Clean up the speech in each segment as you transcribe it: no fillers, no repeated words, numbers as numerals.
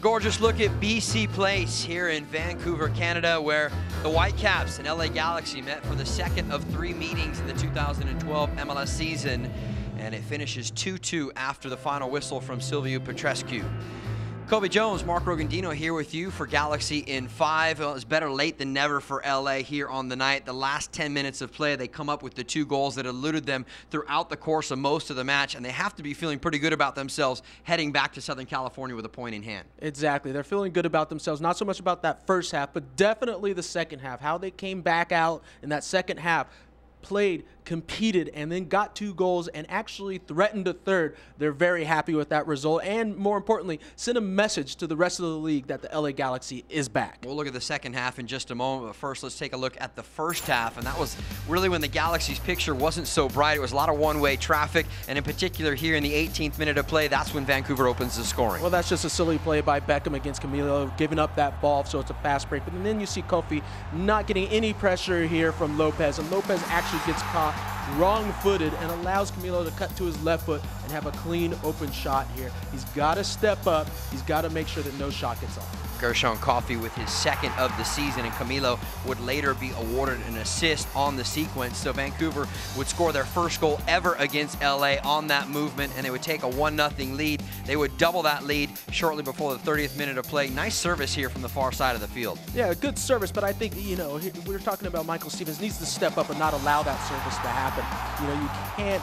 A gorgeous look at BC Place here in Vancouver, Canada, where the Whitecaps and LA Galaxy met for the second of 3 meetings in the 2012 MLS season, and it finishes 2-2 after the final whistle from Silviu Petrescu. Cobi Jones, Mark Rogondino here with you for Galaxy in 5. Well, it's better late than never for LA here on the night. The last 10 minutes of play, they come up with the 2 goals that eluded them throughout the course of most of the match, and they have to be feeling pretty good about themselves heading back to Southern California with a point in hand. Exactly. They're feeling good about themselves, not so much about that first half, but definitely the second half, how they came back out in that second half, played, competed, and then got 2 goals and actually threatened a third. They're very happy with that result, and more importantly, sent a message to the rest of the league that the LA Galaxy is back. We'll look at the second half in just a moment, but first let's take a look at the first half, and that was really when the Galaxy's picture wasn't so bright. It was a lot of one-way traffic, and in particular here in the 18th minute of play, that's when Vancouver opens the scoring. Well, that's just a silly play by Beckham against Camilo, giving up that ball, so it's a fast break. But then you see Kofi not getting any pressure here from Lopez, and Lopez actually gets caught wrong-footed and allows Camilo to cut to his left foot and have a clean open shot here. He's got to step up. He's got to make sure that no shot gets off. Gershon Coffey with his second of the season, and Camilo would later be awarded an assist on the sequence. So Vancouver would score their first goal ever against LA on that movement, and they would take a 1-0 lead. They would double that lead shortly before the 30th minute of play. Nice service here from the far side of the field. Yeah, good service, but I think, you know, we're talking about Michael Stevens needs to step up and not allow that service to happen. You know, you can't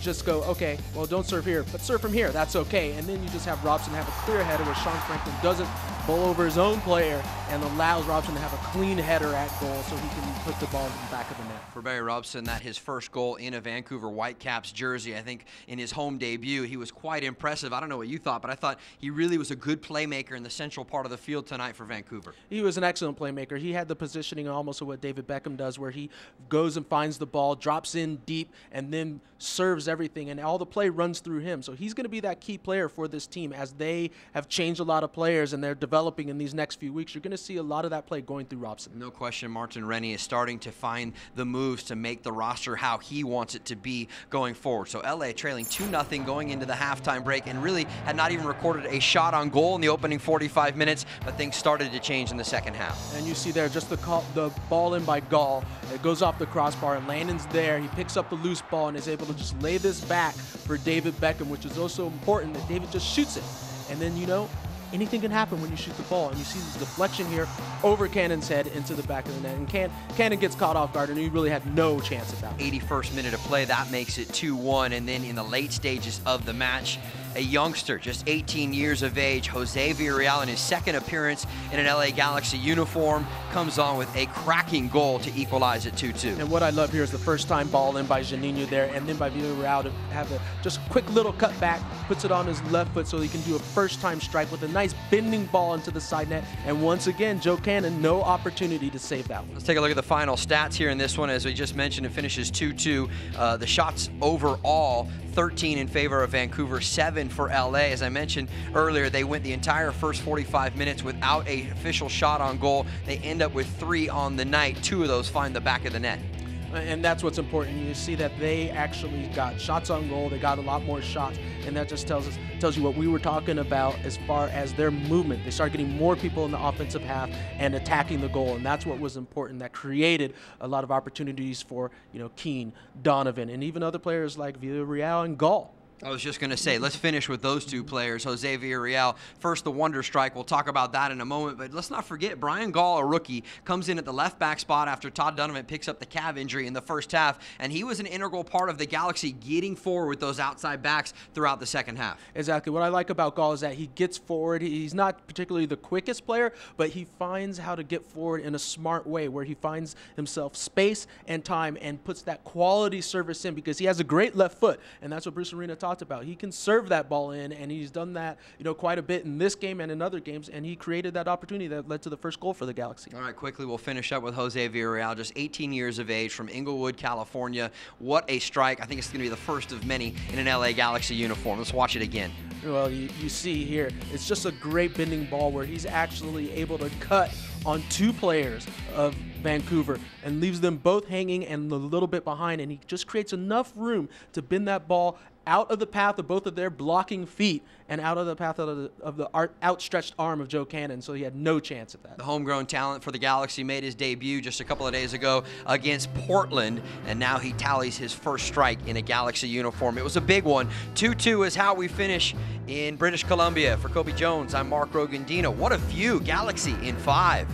just go, okay, well, don't serve here, but serve from here. That's okay. And then you just have Robson have a clear header where Sean Franklin doesn't bowl over his own player and allows Robson to have a clean header at goal so he can put the ball in the back of the net. For Barry Robson, that his first goal in a Vancouver Whitecaps jersey. I think in his home debut, he was quite impressive. I don't know what you thought, but I thought he really was a good playmaker in the central part of the field tonight for Vancouver. He was an excellent playmaker. He had the positioning almost of what David Beckham does, where he goes and finds the ball, drops in deep, and then serves everything, and all the play runs through him. So he's going to be that key player for this team as they have changed a lot of players and they're developing in these next few weeks. You're going to see a lot of that play going through Robson. No question, Martin Rennie is starting to find the moves to make the roster how he wants it to be going forward. So LA trailing 2-0 going into the halftime break, and really had not even recorded a shot on goal in the opening 45 minutes, but things started to change in the second half. And you see there just the ball in by Gall. It goes off the crossbar, and Landon's there. He picks up the loose ball and is able to just lay this back for David Beckham, which is also important that David just shoots it. And then, you know, anything can happen when you shoot the ball. And you see this deflection here over Cannon's head into the back of the net. And Cannon gets caught off guard, and he really had no chance at that one. 81st minute of play, that makes it 2-1. And then in the late stages of the match, a youngster, just 18 years of age, Jose Villarreal, in his second appearance in an LA Galaxy uniform, comes on with a cracking goal to equalize at 2-2. And what I love here is the first time ball in by Juninho there, and then by Villarreal to have a just quick little cut back, puts it on his left foot so he can do a first time strike with a nice bending ball into the side net. And once again, Joe Cannon, no opportunity to save that one. Let's take a look at the final stats here in this one. As we just mentioned, it finishes 2-2. The shots overall, 13 in favor of Vancouver, 7 for LA. As I mentioned earlier, they went the entire first 45 minutes without an official shot on goal. They end up with 3 on the night. 2 of those find the back of the net. And that's what's important. You see that they actually got shots on goal. They got a lot more shots, and that just tells you what we were talking about as far as their movement. They started getting more people in the offensive half and attacking the goal, and that's what was important. That created a lot of opportunities for, you know, Keane, Donovan, and even other players like Villarreal and Gall. I was just going to say, let's finish with those 2 players, Jose Villarreal. First, the wonder strike. We'll talk about that in a moment. But let's not forget, Brian Gall, a rookie, comes in at the left back spot after Todd Donovan picks up the calf injury in the first half. And he was an integral part of the Galaxy getting forward with those outside backs throughout the second half. Exactly. What I like about Gall is that he gets forward. He's not particularly the quickest player, but he finds how to get forward in a smart way where he finds himself space and time and puts that quality service in because he has a great left foot. And that's what Bruce Arena talked about. He can serve that ball in, and he's done that, you know, quite a bit in this game and in other games, and he created that opportunity that led to the first goal for the Galaxy. All right, quickly, we'll finish up with Jose Villarreal, just 18 years of age from Inglewood, California. What a strike. I think it's going to be the first of many in an LA Galaxy uniform. Let's watch it again. Well, you see here, it's just a great bending ball where he's actually able to cut on 2 players of Vancouver and leaves them both hanging and a little bit behind, and he just creates enough room to bend that ball out of the path of both of their blocking feet and out of the path of the outstretched arm of Joe Cannon, so he had no chance at that. The homegrown talent for the Galaxy made his debut just a couple of days ago against Portland, and now he tallies his first strike in a Galaxy uniform. It was a big one. 2-2 is how we finish in British Columbia. For Cobi Jones, I'm Mark Rogondino. What a view. Galaxy in 5.